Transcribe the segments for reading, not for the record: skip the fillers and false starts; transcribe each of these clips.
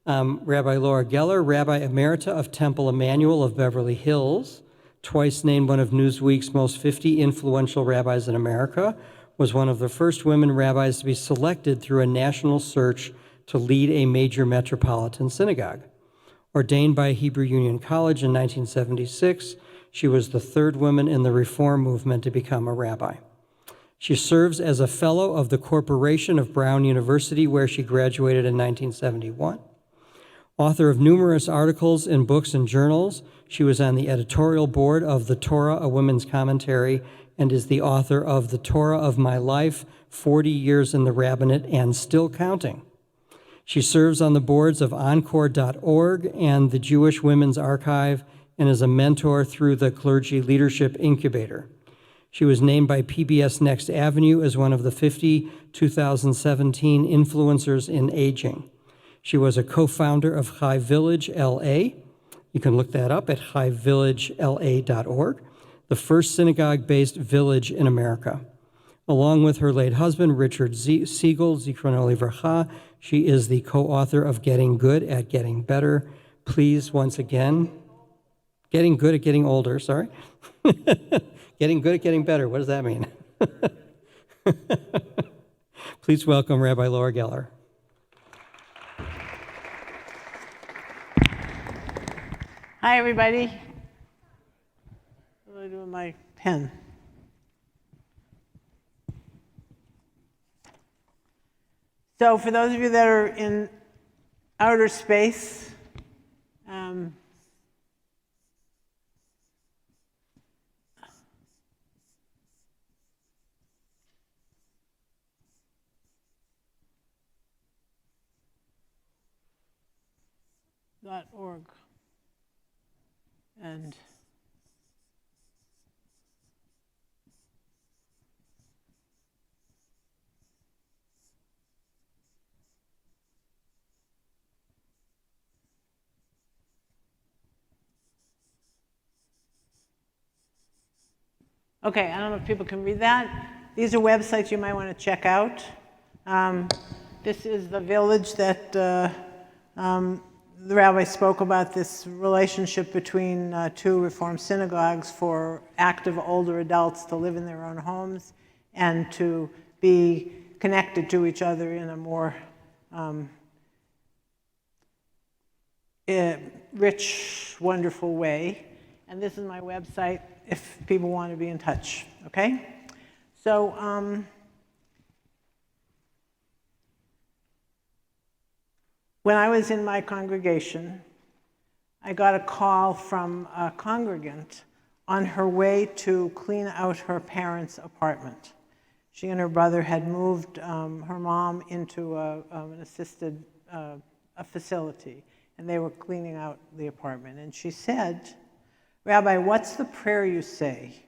Rabbi Laura Geller, Rabbi Emerita of Temple Emmanuel of Beverly Hills, twice named one of Newsweek's most 50 influential rabbis in America, was one of the first women rabbis to be selected through a national search to lead a major metropolitan synagogue. Ordained by Hebrew Union College in 1976, she was the third woman in the Reform movement to become a rabbi. She serves as a fellow of the Corporation of Brown University, where she graduated in 1971. Author of numerous articles in books and journals, she was on the editorial board of The Torah, a Women's Commentary, and is the author of The Torah of My Life, 40 Years in the Rabbinate and Still Counting. She serves on the boards of Encore.org and the Jewish Women's Archive and is a mentor through the Clergy Leadership Incubator. She was named by PBS Next Avenue as one of the 50 2017 influencers in aging. She was a co-founder of Chai Village LA. You can look that up at chaivillageLA.org, the first synagogue-based village in America. Along with her late husband, Richard Siegel, Zichrono Livracha, she is the co-author of Getting Good at Getting Better. Please, once again, Getting Good at Getting Older, sorry. Getting Good at Getting Better, what does that mean? Please welcome Rabbi Laura Geller. Hi, everybody. What do I do with my pen? So for those of you that are in outer space, .org and okay, I don't know if people can read that. These are websites you might want to check out. This is the village that the rabbi spoke about, this relationship between two Reform synagogues for active older adults to live in their own homes and to be connected to each other in a more rich, wonderful way. And this is my website if people want to be in touch, okay? So, when I was in my congregation, I got a call from a congregant on her way to clean out her parents' apartment. She and her brother had moved her mom into an assisted facility, and they were cleaning out the apartment. And she said, "Rabbi, what's the prayer you say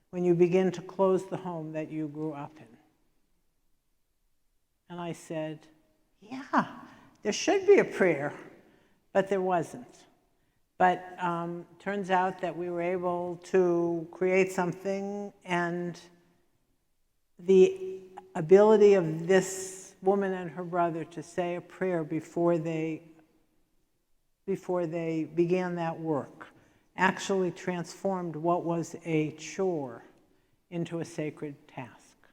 when you begin to close the home that you grew up in?" And I said, "Yeah, there should be a prayer," but there wasn't. But turns out that we were able to create something, and the ability of this woman and her brother to say a prayer before they began that work actually transformed what was a chore into a sacred task.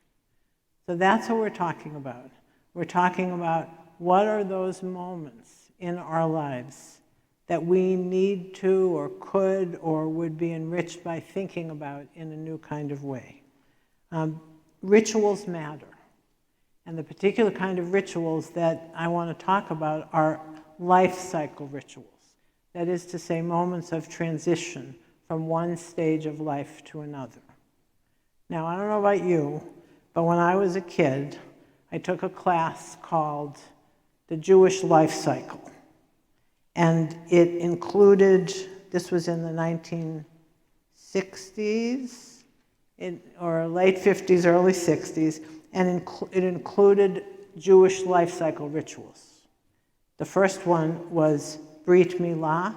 So that's what we're talking about. We're talking about what are those moments in our lives that we need to or could or would be enriched by thinking about in a new kind of way. Rituals matter. And the particular kind of rituals that I want to talk about are life cycle rituals. That is to say, moments of transition from one stage of life to another. Now, I don't know about you, but when I was a kid, I took a class called The Jewish Life Cycle. And it included, this was in the 1960s, or late 50s, early 60s, and it included Jewish life cycle rituals. The first one was Brit Milah.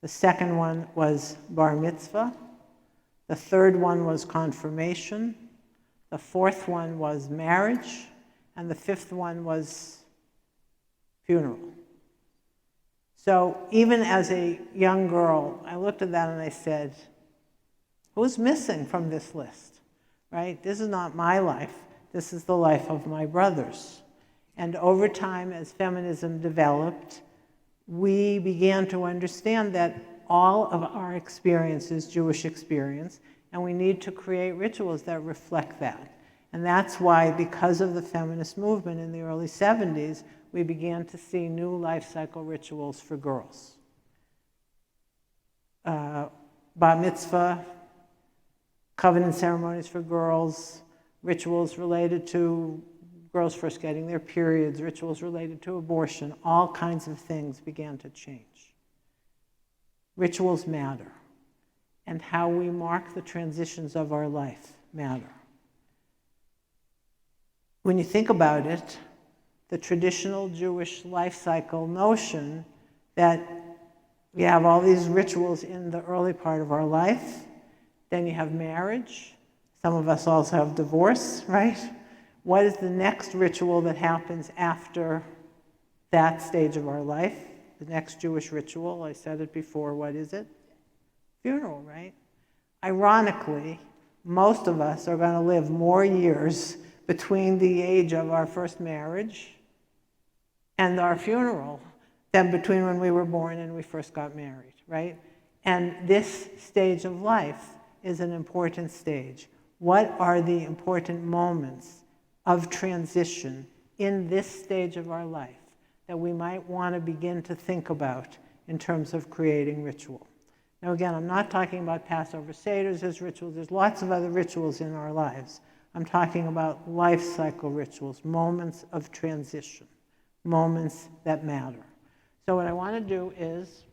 The second one was Bar Mitzvah. The third one was confirmation. The fourth one was marriage. And the fifth one was funeral. So even as a young girl, I looked at that and I said, who's missing from this list, right? This is not my life. This is the life of my brothers. And over time, as feminism developed, we began to understand that all of our experience is Jewish experience, and we need to create rituals that reflect that. And that's why, because of the feminist movement in the early 70s, we began to see new life cycle rituals for girls. Bar mitzvah, covenant ceremonies for girls, rituals related to girls first getting their periods, rituals related to abortion, all kinds of things began to change. Rituals matter, and how we mark the transitions of our life matter. When you think about it, the traditional Jewish life cycle notion that we have all these rituals in the early part of our life, then you have marriage, some of us also have divorce, right? What is the next ritual that happens after that stage of our life? The next Jewish ritual, I said it before, what is it? Funeral, right? Ironically, most of us are going to live more years between the age of our first marriage and our funeral than between when we were born and we first got married, right? And this stage of life is an important stage. What are the important moments of transition in this stage of our life that we might want to begin to think about in terms of creating ritual? Now again, I'm not talking about Passover Seders as rituals. There's lots of other rituals in our lives. I'm talking about life cycle rituals, moments of transition, moments that matter. So what I want to do is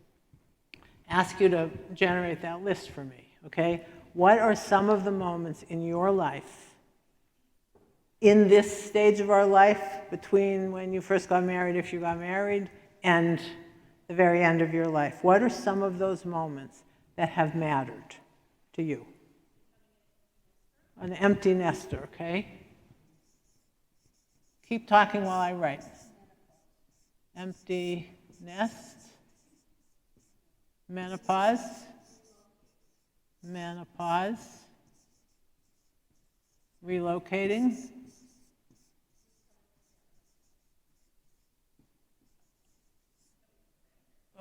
ask you to generate that list for me, okay? What are some of the moments in your life, in this stage of our life, between when you first got married, if you got married, and the very end of your life? What are some of those moments that have mattered to you? An empty nester, okay? Keep talking while I write. Empty nest. Menopause. Menopause. Relocating.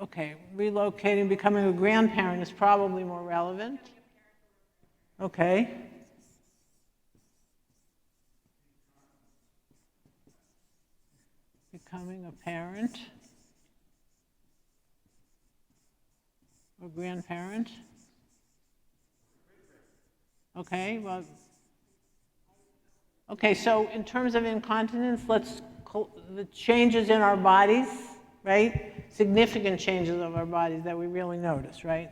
Okay, relocating, becoming a grandparent is probably more relevant. Okay. Becoming a parent or grandparent. Okay, well, okay, so in terms of incontinence, the changes in our bodies, right? Significant changes of our bodies that we really notice, right?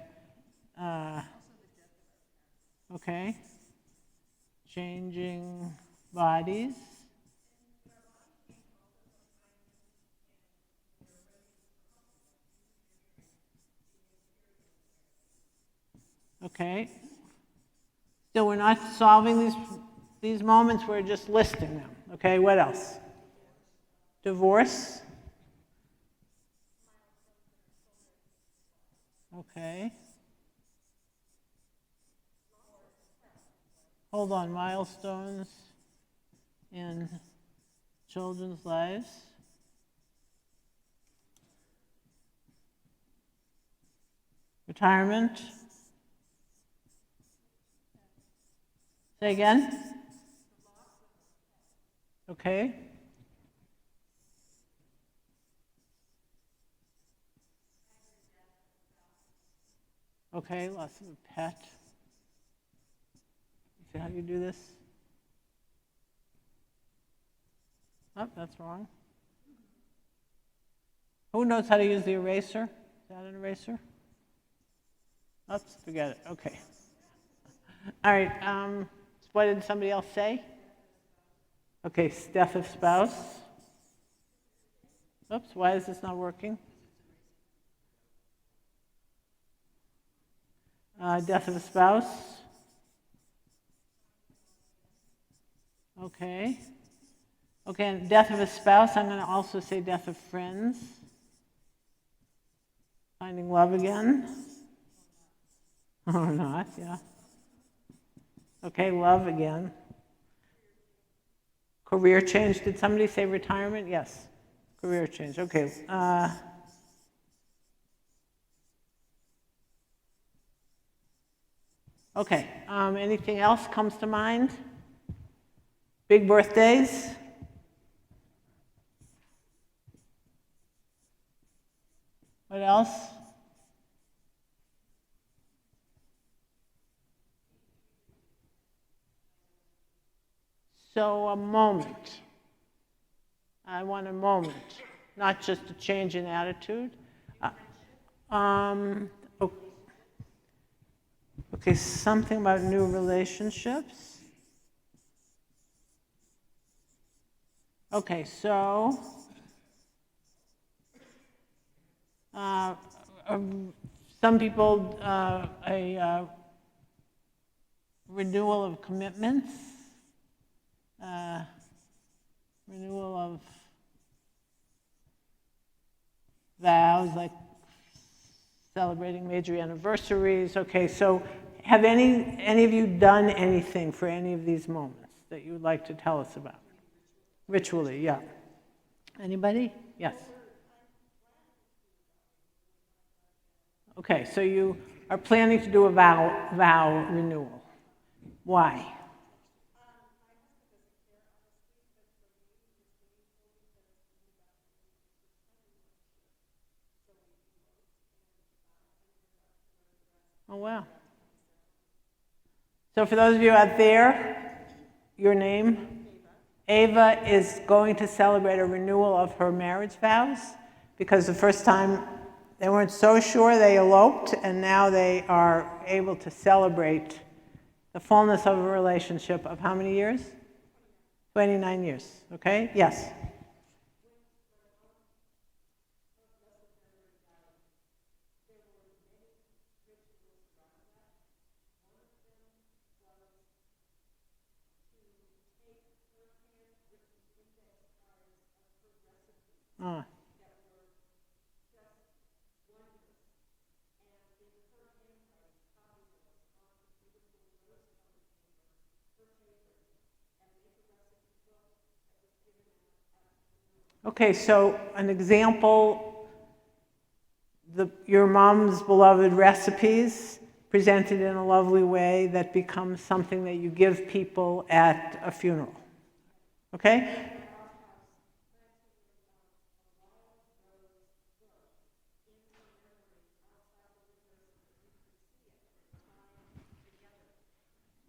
Okay. Changing bodies. Okay. So we're not solving these moments, we're just listing them. Okay, what else? Divorce. Okay. Hold on, milestones in children's lives. Retirement. Say again? Okay. Okay, loss of a pet. See how you do this? Oh, that's wrong. Who knows how to use the eraser? Is that an eraser? Oops, forget it. Okay. All right. What did somebody else say? Okay, death of spouse. Oops, why is this not working? Death of a spouse. Okay. Okay, and death of a spouse, I'm going to also say death of friends. Finding love again? Or not, yeah. Okay, love again. Career change. Did somebody say retirement? Yes. Career change. Okay. Okay. Anything else comes to mind? Big birthdays? What else? So a moment. I want a moment, not just a change in attitude. Okay, something about new relationships. Okay, so some people, a renewal of commitments, renewal of vows, like celebrating major anniversaries. Okay, so have any of you done anything for any of these moments that you would like to tell us about? Ritually, yeah. Anybody? Yes. Okay, so you are planning to do a vow renewal. Why? Oh, wow. So for those of you out there, your name? Ava is going to celebrate a renewal of her marriage vows because the first time they weren't so sure, they eloped, and now they are able to celebrate the fullness of a relationship of how many years? 29 years, okay? Yes? Ah. Okay, so an example, your mom's beloved recipes presented in a lovely way that becomes something that you give people at a funeral. Okay?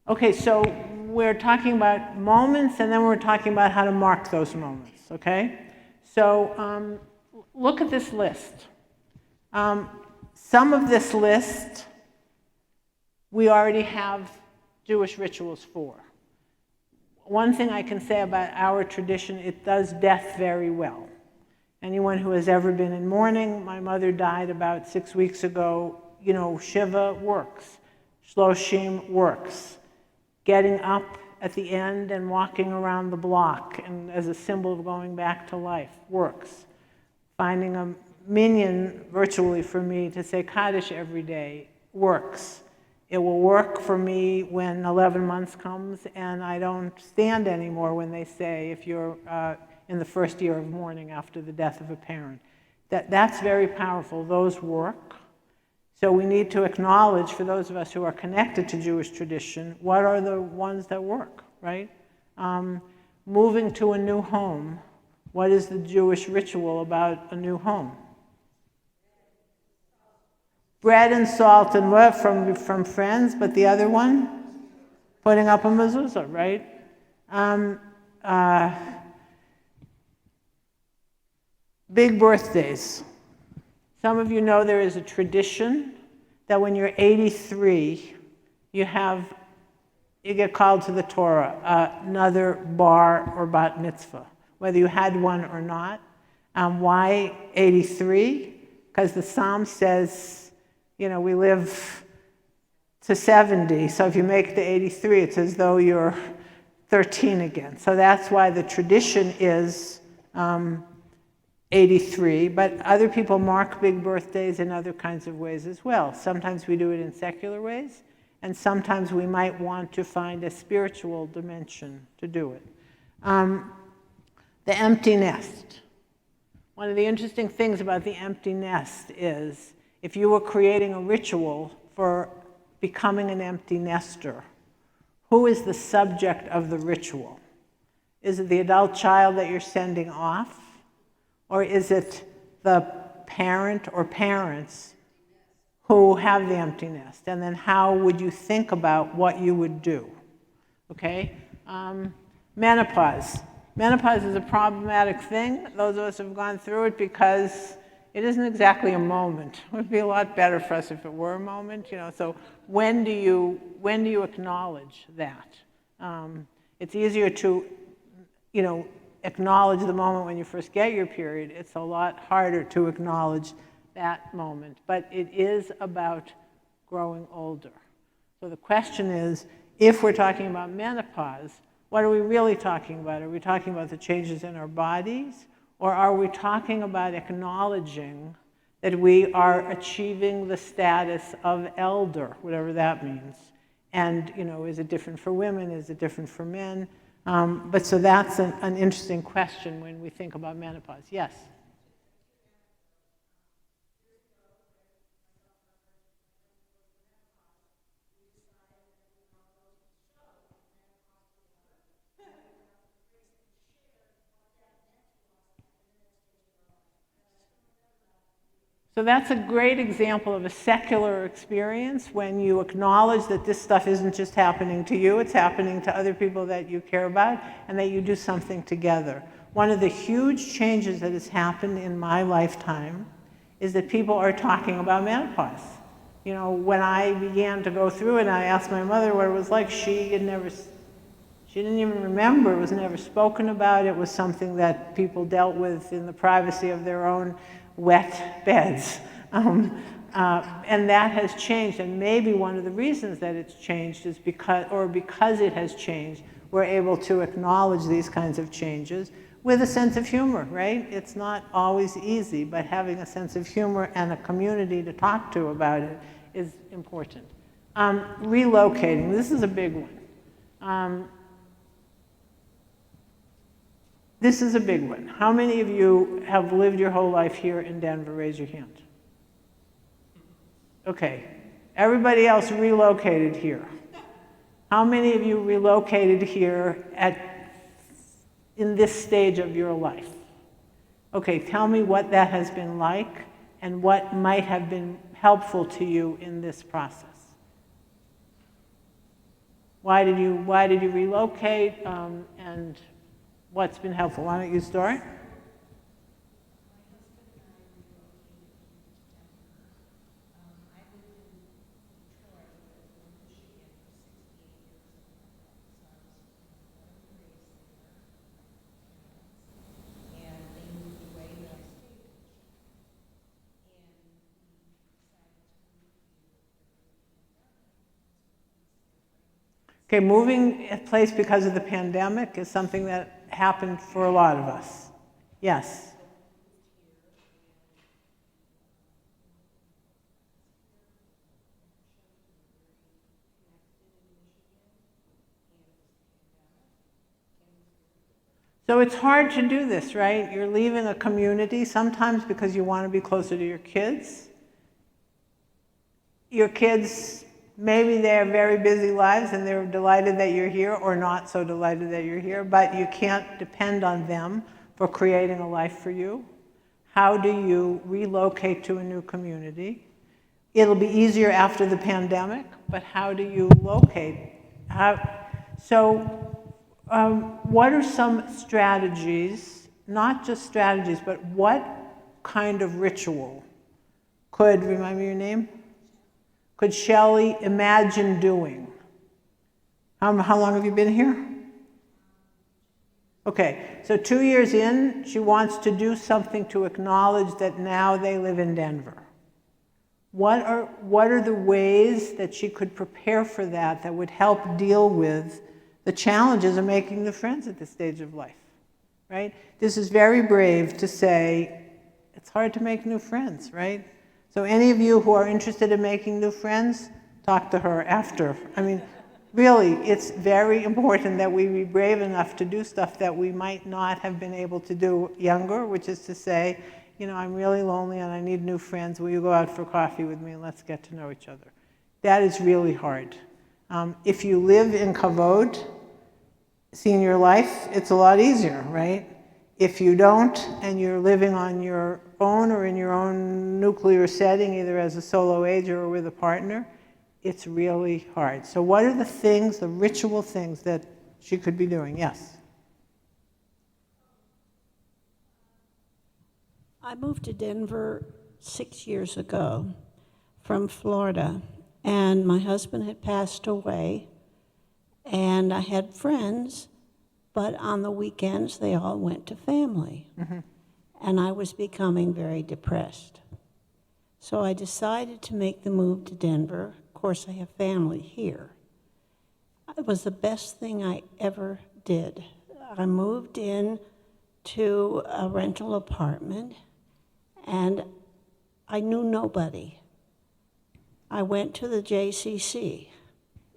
Okay, so we're talking about moments, and then we're talking about how to mark those moments, okay? So look at this list. Some of this list we already have Jewish rituals for. One thing I can say about our tradition, it does death very well. Anyone who has ever been in mourning, my mother died about 6 weeks ago, you know, Shiva works, Shloshim works. Getting up at the end and walking around the block and as a symbol of going back to life works. Finding a minyan virtually for me to say Kaddish every day works. It will work for me when 11 months comes and I don't stand anymore when they say if you're in the first year of mourning after the death of a parent. That's very powerful. Those work. So we need to acknowledge, for those of us who are connected to Jewish tradition, what are the ones that work, right? Moving to a new home, what is the Jewish ritual about a new home? Bread and salt and what from friends, but the other one? Putting up a mezuzah, right? Big birthdays. Some of you know there is a tradition that when you're 83, you get called to the Torah, another bar or bat mitzvah, whether you had one or not. Why 83? Because the Psalm says, you know, we live to 70, so if you make the 83, it's as though you're 13 again. So that's why the tradition is 83, but other people mark big birthdays in other kinds of ways as well. Sometimes we do it in secular ways, and sometimes we might want to find a spiritual dimension to do it. The empty nest. One of the interesting things about the empty nest is if you were creating a ritual for becoming an empty nester, who is the subject of the ritual? Is it the adult child that you're sending off? Or is it the parent or parents who have the empty nest? And then how would you think about what you would do? Okay? Menopause. Menopause is a problematic thing. Those of us who have gone through it, because it isn't exactly a moment. It would be a lot better for us if it were a moment. So when do you acknowledge that? It's easier to, acknowledge the moment when you first get your period. It's a lot harder to acknowledge that moment. But it is about growing older. So the question is, if we're talking about menopause, what are we really talking about? Are we talking about the changes in our bodies? Or are we talking about acknowledging that we are achieving the status of elder, whatever that means? And, is it different for women? Is it different for men? But so that's an interesting question when we think about menopause. Yes? So that's a great example of a secular experience when you acknowledge that this stuff isn't just happening to you, it's happening to other people that you care about, and that you do something together. One of the huge changes that has happened in my lifetime is that people are talking about menopause. When I began to go through it, and I asked my mother what it was like, she didn't even remember. It was never spoken about. It was something that people dealt with in the privacy of their own wet beds. And that has changed. And maybe one of the reasons that it's changed is because it has changed, we're able to acknowledge these kinds of changes with a sense of humor, right? It's not always easy, but having a sense of humor and a community to talk to about it is important. Relocating, this is a big one. This is a big one. How many of you have lived your whole life here in Denver? Raise your hand. Okay. Everybody else relocated here. How many of you relocated here in this stage of your life? Okay, tell me what that has been like and what might have been helpful to you in this process. Why did you relocate, and what's been helpful? Why don't you start? Okay, moving a place because of the pandemic is something that happened for a lot of us. Yes? So it's hard to do this, right? You're leaving a community, sometimes because you want to be closer to your kids. Your kids, maybe they have very busy lives and they're delighted that you're here, or not so delighted that you're here, but you can't depend on them for creating a life for you. How do you relocate to a new community? It'll be easier after the pandemic, but how do you locate? What are some strategies, not just strategies, but what kind of ritual remind me your name? Could Shelley imagine doing? How long have you been here? Okay, so 2 years in, she wants to do something to acknowledge that now they live in Denver. What are the ways that she could prepare for that would help deal with the challenges of making new friends at this stage of life, right? This is very brave to say, it's hard to make new friends, right? So any of you who are interested in making new friends, talk to her after. I mean, really, it's very important that we be brave enough to do stuff that we might not have been able to do younger, which is to say, you know, I'm really lonely and I need new friends. Will you go out for coffee with me and let's get to know each other? That is really hard. If you live in kavod, senior life, it's a lot easier, right? If you don't, and you're living on your own or in your own nuclear setting, either as a solo ager or with a partner, it's really hard. So what are the things, the ritual things that she could be doing? Yes? I moved to Denver 6 years ago from Florida, and my husband had passed away, and I had friends, but on the weekends they all went to family. And I was becoming very depressed. So I decided to make the move to Denver. Of course, I have family here. It was the best thing I ever did. I moved in to a rental apartment, and I knew nobody. I went to the JCC,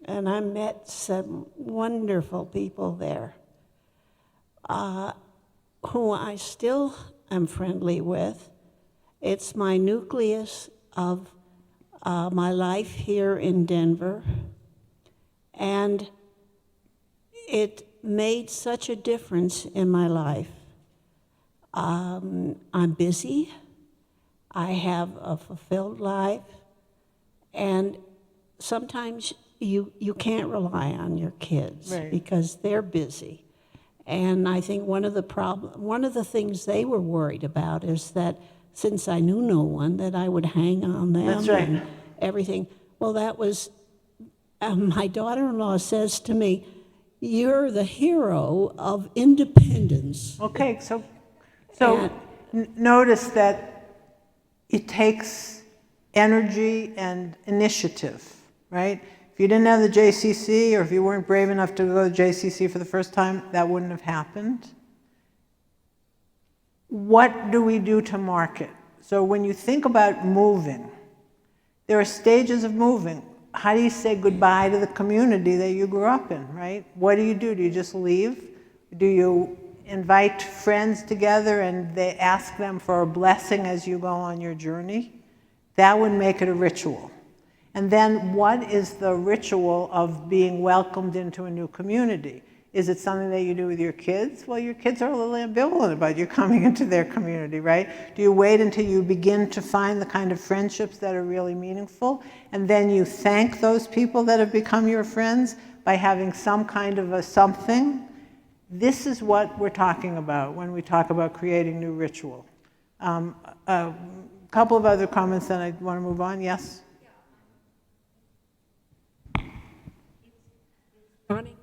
and I met some wonderful people there, who I still am friendly with. It's my nucleus of my life here in Denver, and it made such a difference in my life. I'm busy, I have a fulfilled life, and sometimes you can't rely on your kids, Right. because they're busy. And I think one of the things they were worried about is that since I knew no one, that I would hang on them. That's right. And everything. Well, that was, my daughter-in-law says to me, "You're the hero of independence." Okay, so And- notice that it takes energy and initiative, right? If you didn't have the JCC, or if you weren't brave enough to go to JCC for the first time, that wouldn't have happened. What do we do to market? So when you think about moving, there are stages of moving. How do you say goodbye to the community that you grew up in, right? What do? Do you just leave? Do you invite friends together and they ask them for a blessing as you go on your journey? That would make it a ritual. And then what is the ritual of being welcomed into a new community? Is it something that you do with your kids? Well, your kids are a little ambivalent about you coming into their community, right? Do you wait until you begin to find the kind of friendships that are really meaningful, and then you thank those people that have become your friends by having some kind of a something? This is what we're talking about when we talk about creating new ritual. A couple of other comments, then I want to move on. Yes? Dawning.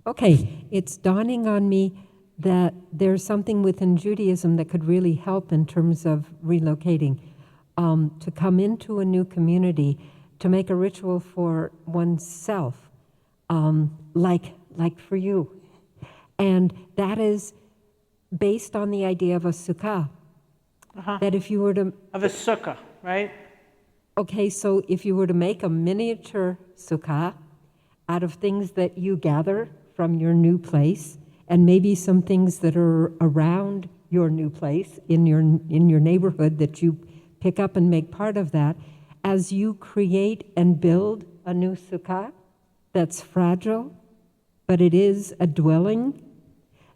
Okay, it's dawning on me that there's something within Judaism that could really help in terms of relocating. To come into a new community, to make a ritual for oneself, like for you. And that is based on the idea of a sukkah. That if you were to... Of a sukkah, right? Okay, so if you were to make a miniature sukkah out of things that you gather from your new place, and maybe some things that are around your new place, in your neighborhood, that you pick up and make part of that, as you create and build a new sukkah that's fragile, but it is a dwelling,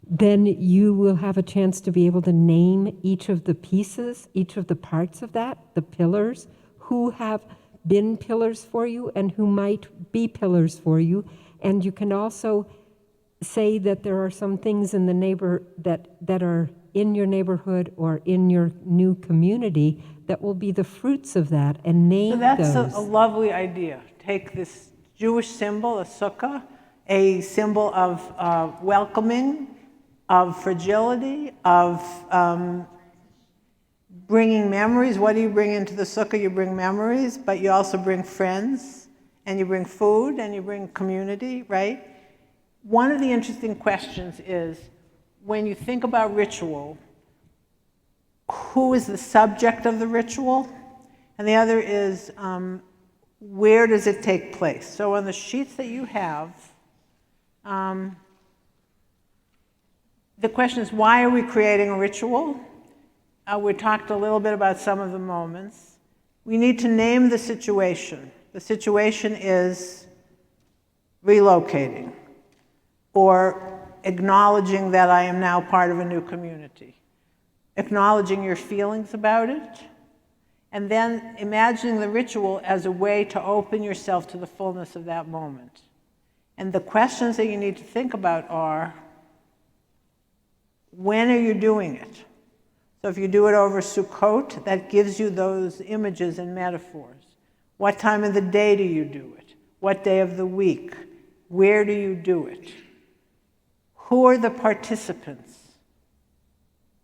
then you will have a chance to be able to name each of the pieces, each of the parts of that, the pillars, who have been pillars for you and who might be pillars for you. And you can also say that there are some things in the that are in your neighborhood or in your new community that will be the fruits of that, and name those. So that's a lovely idea. Take this Jewish symbol, a sukkah, a symbol of welcoming, of fragility, of bringing memories. What do you bring into the sukkah? You bring memories, but you also bring friends, and you bring food, and you bring community, right? One of the interesting questions is, when you think about ritual, who is the subject of the ritual, and the other is where does it take place. So on the sheets that you have, the question is, why are we creating a ritual? We talked a little bit about some of the moments. We need to name the situation. The situation is relocating or acknowledging that I am now part of a new community. Acknowledging your feelings about it, and then imagining the ritual as a way to open yourself to the fullness of that moment. And the questions that you need to think about are, when are you doing it? So if you do it over Sukkot, that gives you those images and metaphors. What time of the day do you do it? What day of the week? Where do you do it? Who are the participants?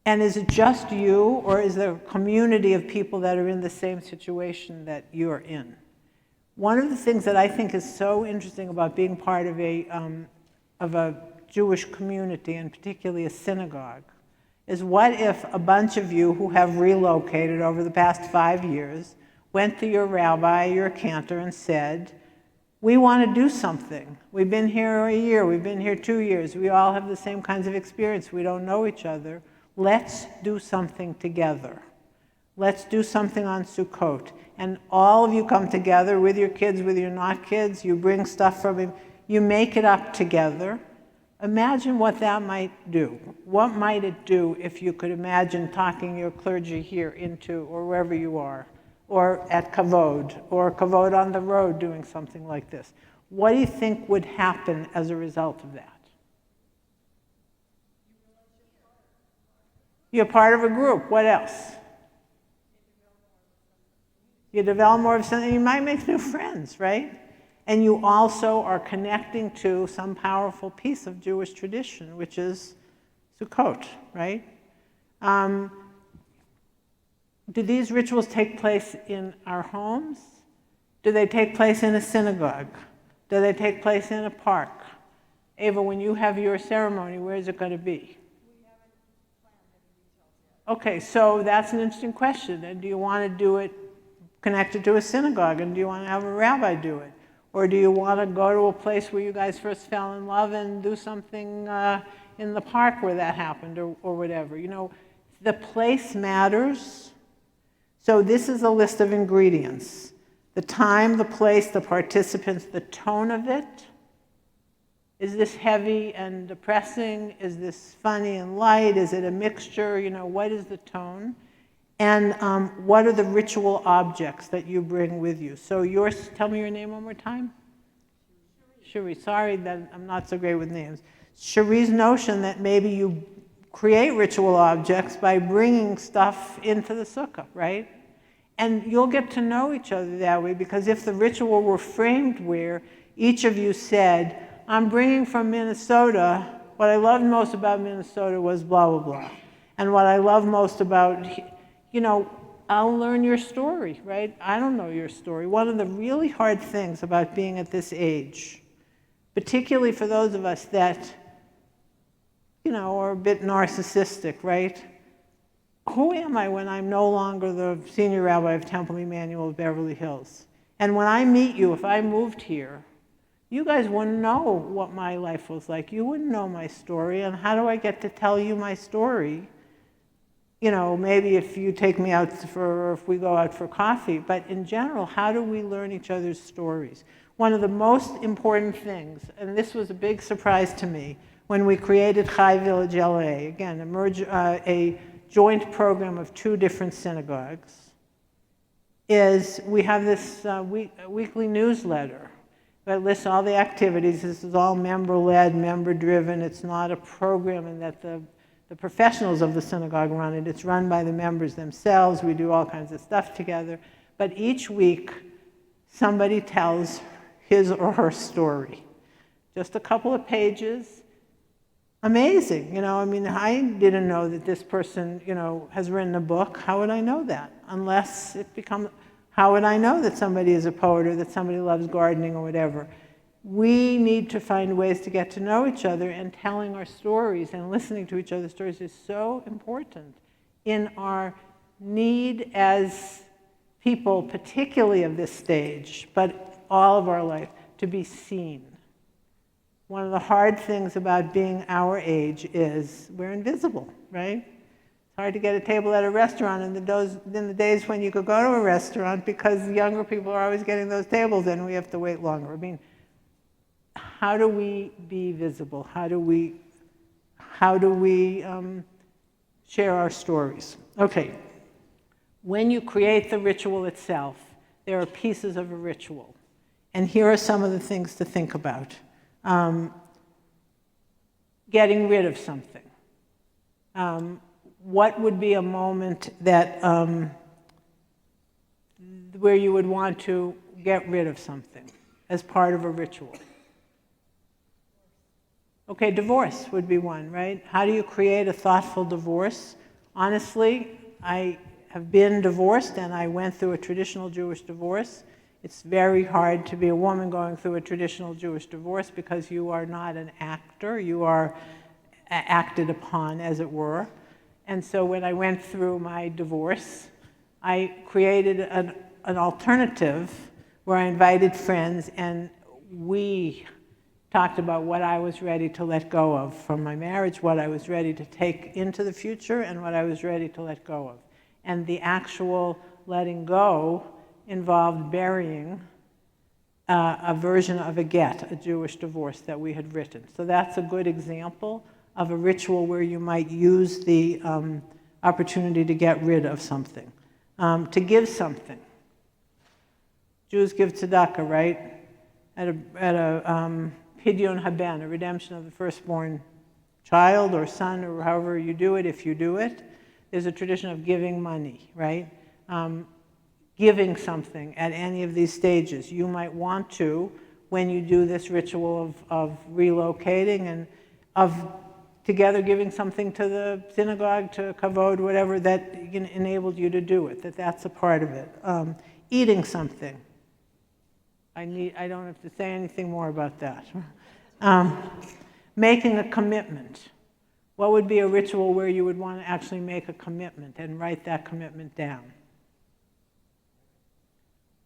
And is it just you, or is there a community of people that are in the same situation that you're in? One of the things that I think is so interesting about being part of a Jewish community, and particularly a synagogue, is what if a bunch of you who have relocated over the past 5 years went to your rabbi, your cantor, and said, we want to do something. We've been here a year, we've been here 2 years, we all have the same kinds of experience, we don't know each other. Let's do something together. Let's do something on Sukkot. And all of you come together with your kids, with your not kids, you bring stuff from him, you make it up together. Imagine what that might do. What might it do if you could imagine talking your clergy here into, or wherever you are, or at Kavod, or Kavod on the road doing something like this? What do you think would happen as a result of that? You're part of a group. What else? You develop more of something. You might make new friends, right? And you also are connecting to some powerful piece of Jewish tradition, which is Sukkot, right? Do these rituals take place in our homes? Do they take place in a synagogue? Do they take place in a park? Ava, when you have your ceremony, where is it going to be? Okay, so that's an interesting question. And do you want to do it connected to a synagogue? And do you want to have a rabbi do it? Or do you want to go to a place where you guys first fell in love and do something in the park where that happened, or whatever? You know, the place matters. So this is a list of ingredients. The time, the place, the participants, the tone of it. Is this heavy and depressing? Is this funny and light? Is it a mixture? You know, what is the tone? And what are the ritual objects that you bring with you? So yours, tell me your name one more time. Cherie, sorry that I'm not so great with names. Cherie's notion that maybe you create ritual objects by bringing stuff into the sukkah, right? And you'll get to know each other that way, because if the ritual were framed where each of you said, I'm bringing from Minnesota, what I loved most about Minnesota was blah, blah, blah. And what I love most about, you know, I'll learn your story, right? I don't know your story. One of the really hard things about being at this age, particularly for those of us that, you know, are a bit narcissistic, right? Who am I when I'm no longer the senior rabbi of Temple Emmanuel of Beverly Hills? And when I meet you, if I moved here, you guys wouldn't know what my life was like. You wouldn't know my story. And how do I get to tell you my story? You know, maybe if you take me out for, if we go out for coffee, but in general, how do we learn each other's stories? One of the most important things, and this was a big surprise to me, when we created Chai Village LA, again, a joint program of 2 different synagogues, is we have this weekly newsletter that lists all the activities. This is all member-led, member-driven. It's not a program in that the professionals of the synagogue run it. It's run by the members themselves. We do all kinds of stuff together. But each week, somebody tells his or her story. Just a couple of pages. Amazing, you know, I mean, I didn't know that this person, you know, has written a book. How would I know that? Unless it becomes, how would I know that somebody is a poet or that somebody loves gardening or whatever? We need to find ways to get to know each other, and telling our stories and listening to each other's stories is so important in our need as people, particularly of this stage, but all of our life, to be seen. One of the hard things about being our age is we're invisible, right? It's hard to get a table at a restaurant in the days when you could go to a restaurant because younger people are always getting those tables and we have to wait longer. I mean, how do we be visible? How do we share our stories? Okay. When you create the ritual itself, there are pieces of a ritual. And here are some of the things to think about. Getting rid of something. What would be a moment that where you would want to get rid of something as part of a ritual? Okay, divorce would be one, right? How do you create a thoughtful divorce? Honestly, I have been divorced and I went through a traditional Jewish divorce. It's very hard to be a woman going through a traditional Jewish divorce because you are not an actor, you are acted upon, as it were. And so when I went through my divorce, I created an alternative where I invited friends and we talked about what I was ready to let go of from my marriage, what I was ready to take into the future, and what I was ready to let go of. And the actual letting go involved burying a version of a get, a Jewish divorce that we had written. So that's a good example of a ritual where you might use the opportunity to get rid of something. To give something. Jews give tzedakah, right? At a Pidyon Haben, a redemption of the firstborn child or son, or however you do it, if you do it. There's a tradition of giving money, right? Giving something at any of these stages. You might want to, when you do this ritual of relocating and of together giving something to the synagogue, to kavod, whatever, that enabled you to do it, that's a part of it. Eating something. I don't have to say anything more about that. Making a commitment. What would be a ritual where you would want to actually make a commitment and write that commitment down?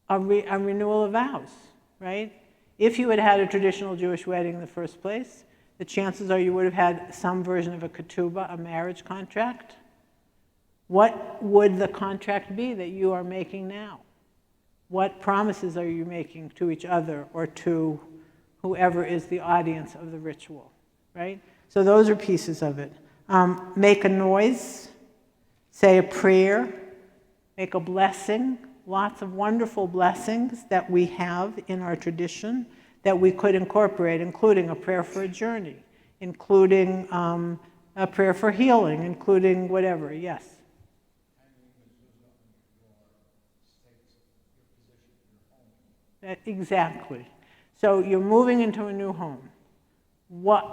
A renewal of vows, right? If you had had a traditional Jewish wedding in the first place, the chances are you would have had some version of a ketubah, a marriage contract. What would the contract be that you are making now? What promises are you making to each other or to whoever is the audience of the ritual, right? So those are pieces of it. Make a noise, say a prayer, make a blessing. Lots of wonderful blessings that we have in our tradition that we could incorporate, including a prayer for a journey, including a prayer for healing, including whatever. Yes? Exactly. So you're moving into a new home.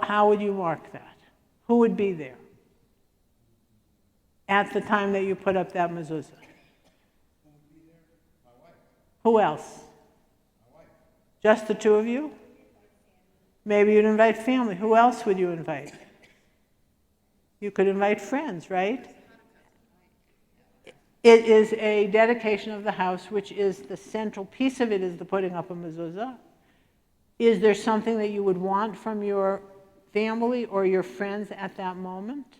How would you mark that? Who would be there at the time that you put up that mezuzah? Who else? My wife. Just the two of you? Maybe you'd invite family. Who else would you invite? You could invite friends, right? It is a dedication of the house, which is the central piece of it, is the putting up a mezuzah. Is there something that you would want from your family or your friends at that moment?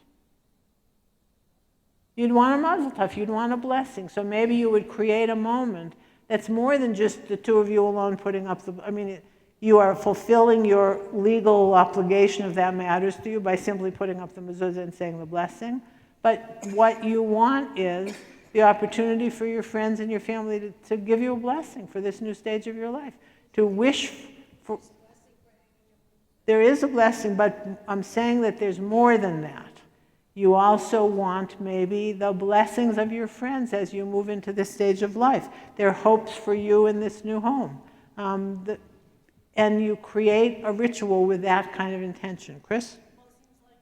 You'd want a mazel tov, you'd want a blessing. So maybe you would create a moment that's more than just the two of you alone putting up you are fulfilling your legal obligation if that matters to you by simply putting up the mezuzah and saying the blessing. But what you want is the opportunity for your friends and your family to give you a blessing for this new stage of your life, to wish for. There is a blessing, but I'm saying that there's more than that. You also want maybe the blessings of your friends as you move into this stage of life. Their hopes for you in this new home. And you create a ritual with that kind of intention. Chris? Well, it seems like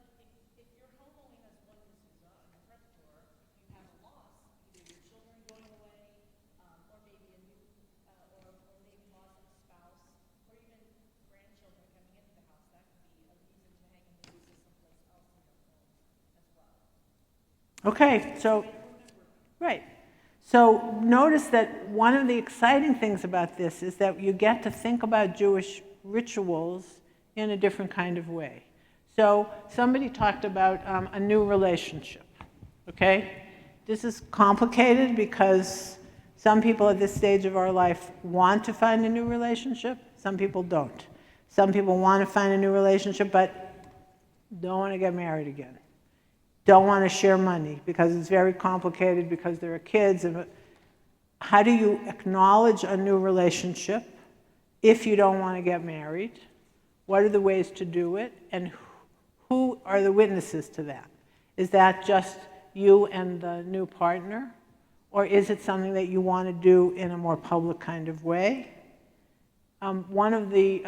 if your home only has one mezuzah in the front door, you have a loss, either your children going away, or maybe a new, or maybe loss of a spouse, or even grandchildren coming into the house. That could be a reason to hang a mezuzah someplace else in your home as well. Okay, so, Right. So notice that one of the exciting things about this is that you get to think about Jewish rituals in a different kind of way. So somebody talked about a new relationship, okay? This is complicated because some people at this stage of our life want to find a new relationship, some people don't. Some people want to find a new relationship but don't want to get married again. Don't want to share money because it's very complicated because there are kids. And how do you acknowledge a new relationship if you don't want to get married? What are the ways to do it? And who are the witnesses to that? Is that just you and the new partner? Or is it something that you want to do in a more public kind of way? One of the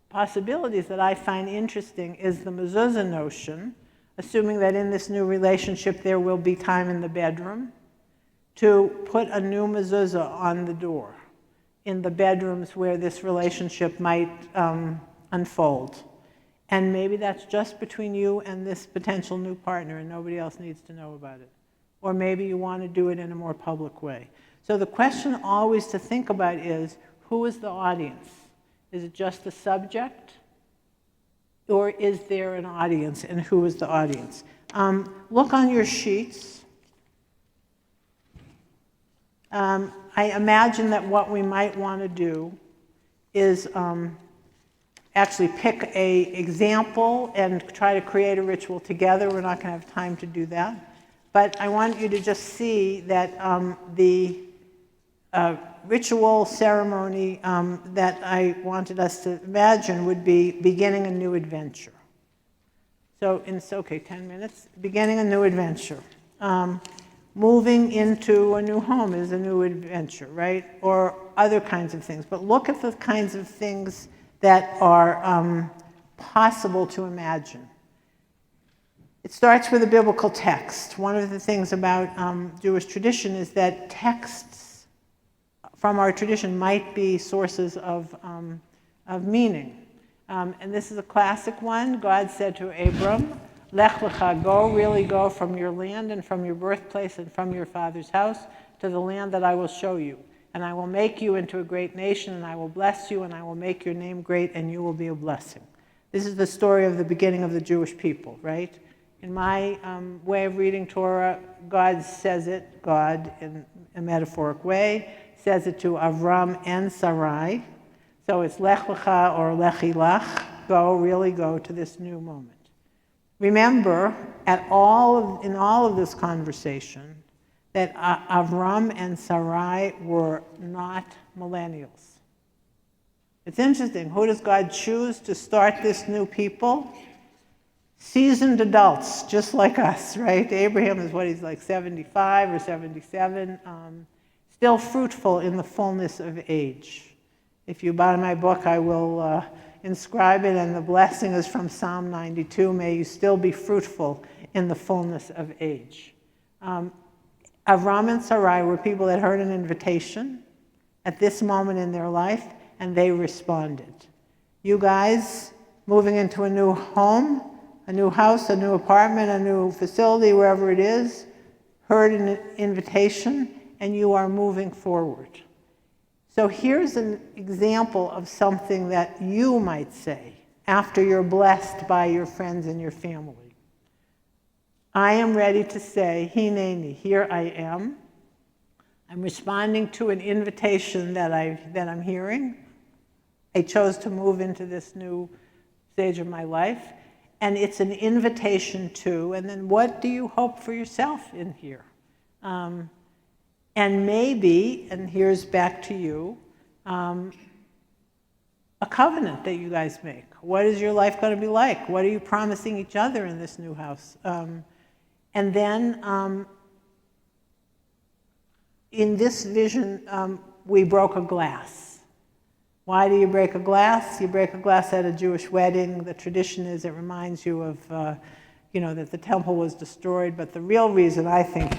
possibilities that I find interesting is the mezuzah notion, assuming that in this new relationship there will be time in the bedroom, to put a new mezuzah on the door in the bedrooms where this relationship might unfold. And maybe that's just between you and this potential new partner and nobody else needs to know about it. Or maybe you want to do it in a more public way. So the question always to think about is, who is the audience? Is it just the subject? Or is there an audience, and who is the audience? Look on your sheets. I imagine that what we might want to do is actually pick an example and try to create a ritual together. We're not going to have time to do that. But I want you to just see that the ritual ceremony that I wanted us to imagine would be beginning a new adventure. So it's okay, 10 minutes. Beginning a new adventure. Moving into a new home is a new adventure, right? Or other kinds of things. But look at the kinds of things that are possible to imagine. It starts with a biblical text. One of the things about Jewish tradition is that texts from our tradition might be sources of meaning. And this is a classic one. God said to Abram, Lech lecha, go, really go from your land and from your birthplace and from your father's house to the land that I will show you. And I will make you into a great nation, and I will bless you, and I will make your name great, and you will be a blessing. This is the story of the beginning of the Jewish people, right? In my way of reading Torah, God says it, God in a metaphoric way, says it to Avram and Sarai. So it's Lech lecha or Lechi lach, go, really go to this new moment. Remember, in all of this conversation, that Avram and Sarai were not millennials. It's interesting. Who does God choose to start this new people? Seasoned adults, just like us, right? Abraham is what, he's like 75 or 77, still fruitful in the fullness of age. If you buy my book, I will inscribe it, and the blessing is from Psalm 92. May you still be fruitful in the fullness of age. Avram and Sarai were people that heard an invitation at this moment in their life, and they responded. You guys, moving into a new home, a new house, a new apartment, a new facility, wherever it is, heard an invitation, and you are moving forward. So here's an example of something that you might say after you're blessed by your friends and your family. I am ready to say, Hineni, here I am. I'm responding to an invitation that I'm hearing. I chose to move into this new stage of my life. And it's an invitation to, and then what do you hope for yourself in here? And maybe, and here's back to you, a covenant that you guys make. What is your life going to be like? What are you promising each other in this new house? And then in this vision, we broke a glass. Why do you break a glass? You break a glass at a Jewish wedding. The tradition is it reminds you of, that the temple was destroyed. But the real reason I think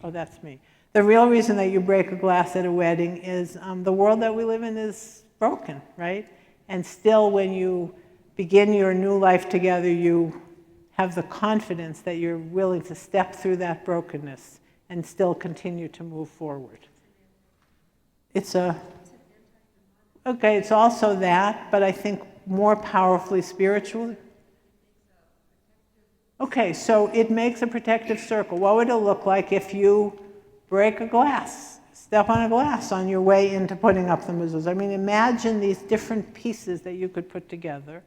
that's me. The real reason that you break a glass at a wedding is the world that we live in is broken, right? And still when you begin your new life together, you have the confidence that you're willing to step through that brokenness and still continue to move forward. It's also that, but I think more powerfully spiritually. Okay, so it makes a protective circle. What would it look like if you break a glass, step on a glass on your way into putting up the mezuzah? I mean, imagine these different pieces that you could put together.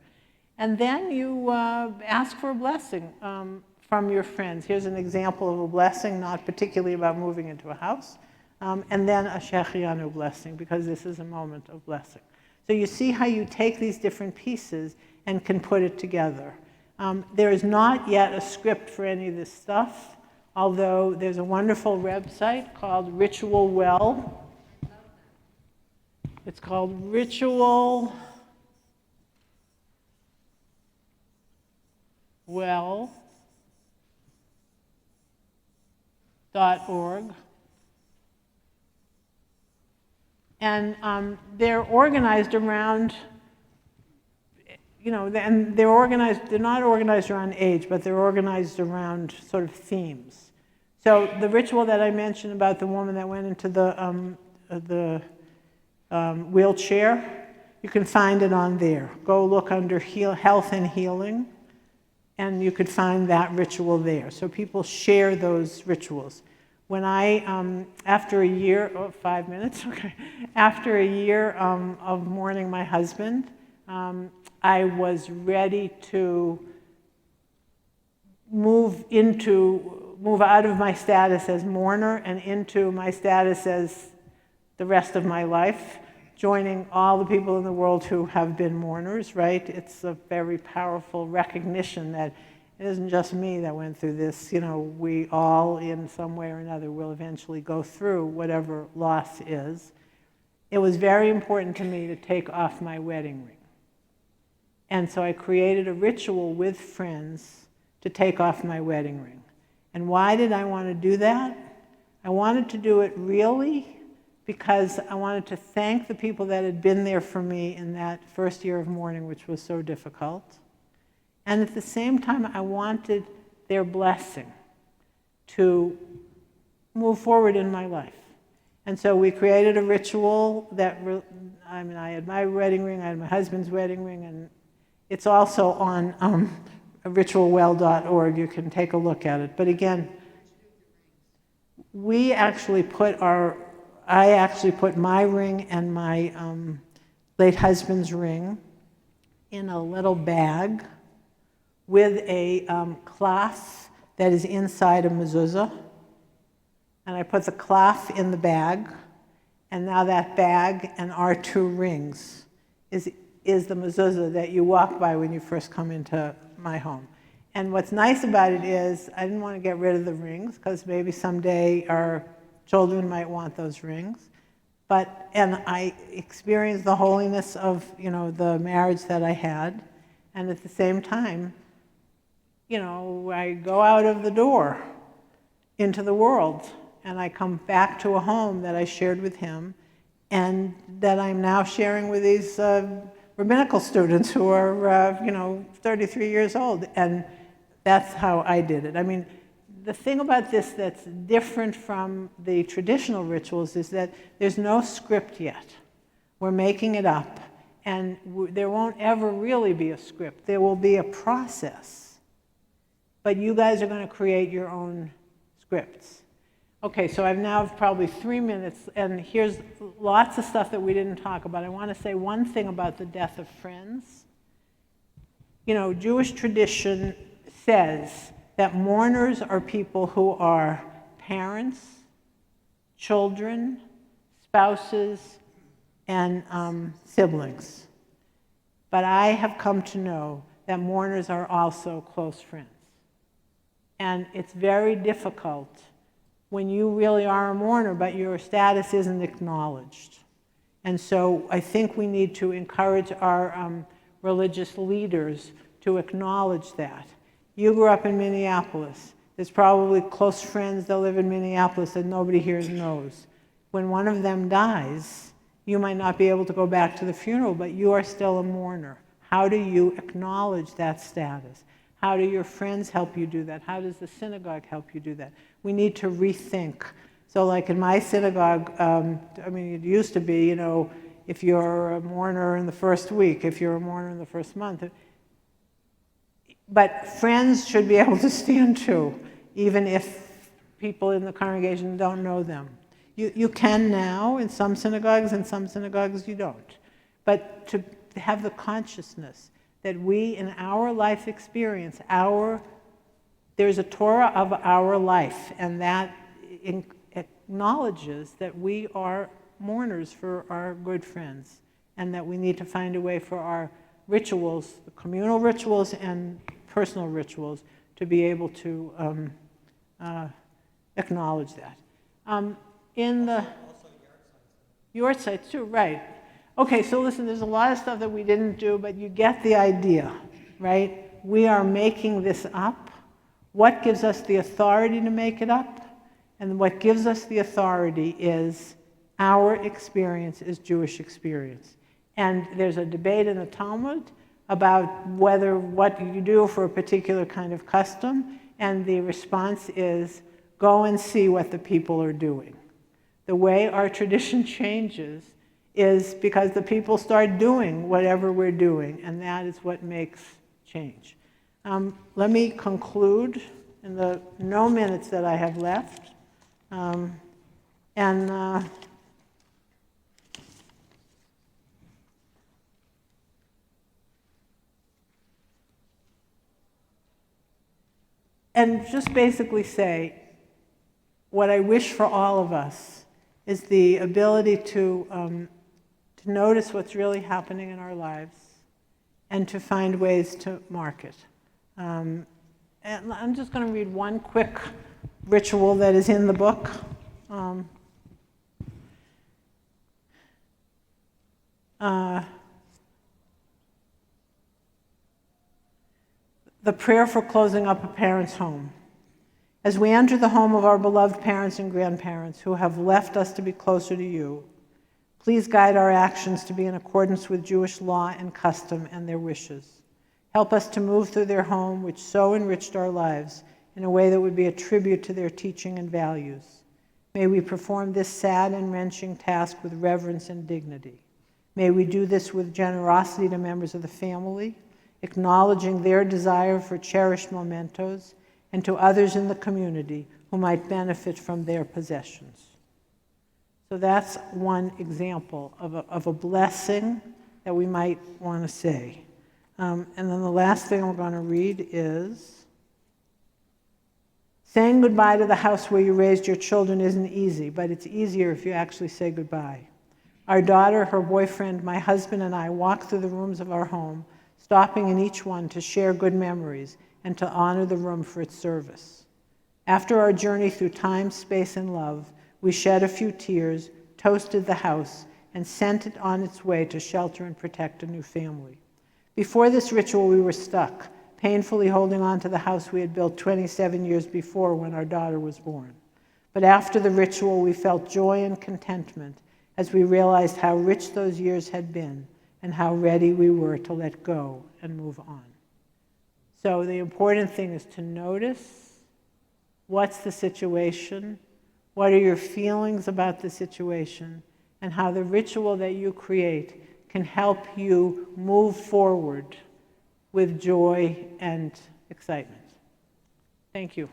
And then you ask for a blessing from your friends. Here's an example of a blessing, not particularly about moving into a house. And then a Shechianu blessing, because this is a moment of blessing. So you see how you take these different pieces and can put it together. There is not yet a script for any of this stuff, although there's a wonderful website called Ritual Well. It's called Ritual Well.org. And they're organized around, and they're not organized around age, but they're organized around sort of themes. So the ritual that I mentioned about the woman that went into the wheelchair, you can find it on there. Go look under health and healing, and you could find that ritual there. So people share those rituals. When after a year, 5 minutes, okay. After a year of mourning my husband, I was ready to move out of my status as mourner and into my status as the rest of my life, joining all the people in the world who have been mourners, right? It's a very powerful recognition that it isn't just me that went through this. We all, in some way or another, will eventually go through whatever loss is. It was very important to me to take off my wedding ring. And so I created a ritual with friends to take off my wedding ring. And why did I want to do that? I wanted to do it really because I wanted to thank the people that had been there for me in that first year of mourning, which was so difficult. And at the same time, I wanted their blessing to move forward in my life. And so we created a ritual that, I had my wedding ring, I had my husband's wedding ring, and it's also on ritualwell.org. You can take a look at it. But again, I actually put my ring and my late husband's ring in a little bag with a cloth that is inside a mezuzah. And I put the cloth in the bag, and now that bag and our 2 rings is the mezuzah that you walk by when you first come into my home. And what's nice about it is I didn't want to get rid of the rings, because maybe someday our children might want those rings. And I experienced the holiness of, the marriage that I had. And at the same time, I go out of the door into the world, and I come back to a home that I shared with him, and that I'm now sharing with these rabbinical students who are, 33 years old. And that's how I did it. I mean, the thing about this that's different from the traditional rituals is that there's no script yet. We're making it up, and there won't ever really be a script. There will be a process. But you guys are going to create your own scripts. Okay, so I've now probably 3 minutes, and here's lots of stuff that we didn't talk about. I want to say one thing about the death of friends. Jewish tradition says that mourners are people who are parents, children, spouses, and siblings. But I have come to know that mourners are also close friends. And it's very difficult when you really are a mourner, but your status isn't acknowledged. And so I think we need to encourage our religious leaders to acknowledge that. You grew up in Minneapolis. There's probably close friends that live in Minneapolis that nobody here knows. When one of them dies, you might not be able to go back to the funeral, but you are still a mourner. How do you acknowledge that status? How do your friends help you do that? How does the synagogue help you do that? We need to rethink. So like in my synagogue, I mean, it used to be, you know, if you're a mourner in the first week, if you're a mourner in the first month. But friends should be able to stand too, even if people in the congregation don't know them. You can now in some synagogues you don't. But to have the consciousness that we, in our life experience, there's a Torah of our life, and that acknowledges that we are mourners for our good friends, and that we need to find a way for our rituals, the communal rituals and personal rituals, to be able to acknowledge that. In the your sites too, right. Okay, so listen, there's a lot of stuff that we didn't do, but you get the idea, right? We are making this up. What gives us the authority to make it up? And what gives us the authority is our experience is Jewish experience. And there's a debate in the Talmud about what you do for a particular kind of custom, and the response is, go and see what the people are doing. The way our tradition changes is because the people start doing whatever we're doing, and that is what makes change. Let me conclude in the no minutes that I have left. And just basically say, what I wish for all of us is the ability to notice what's really happening in our lives and to find ways to mark it. And I'm just going to read one quick ritual that is in the book. The prayer for closing up a parent's home. As we enter the home of our beloved parents and grandparents who have left us to be closer to you, please guide our actions to be in accordance with Jewish law and custom and their wishes. Help us to move through their home, which so enriched our lives, in a way that would be a tribute to their teaching and values. May we perform this sad and wrenching task with reverence and dignity. May we do this with generosity to members of the family, acknowledging their desire for cherished mementos, and to others in the community who might benefit from their possessions. So that's one example of a blessing that we might want to say. And then the last thing I'm going to read is, saying goodbye to the house where you raised your children isn't easy, but it's easier if you actually say goodbye. Our daughter, her boyfriend, my husband, and I walk through the rooms of our home, stopping in each one to share good memories and to honor the room for its service. After our journey through time, space, and love, we shed a few tears, toasted the house, and sent it on its way to shelter and protect a new family. Before this ritual, we were stuck, painfully holding on to the house we had built 27 years before when our daughter was born. But after the ritual, we felt joy and contentment as we realized how rich those years had been and how ready we were to let go and move on. So the important thing is to notice what's the situation, what are your feelings about the situation, and how the ritual that you create can help you move forward with joy and excitement. Thank you.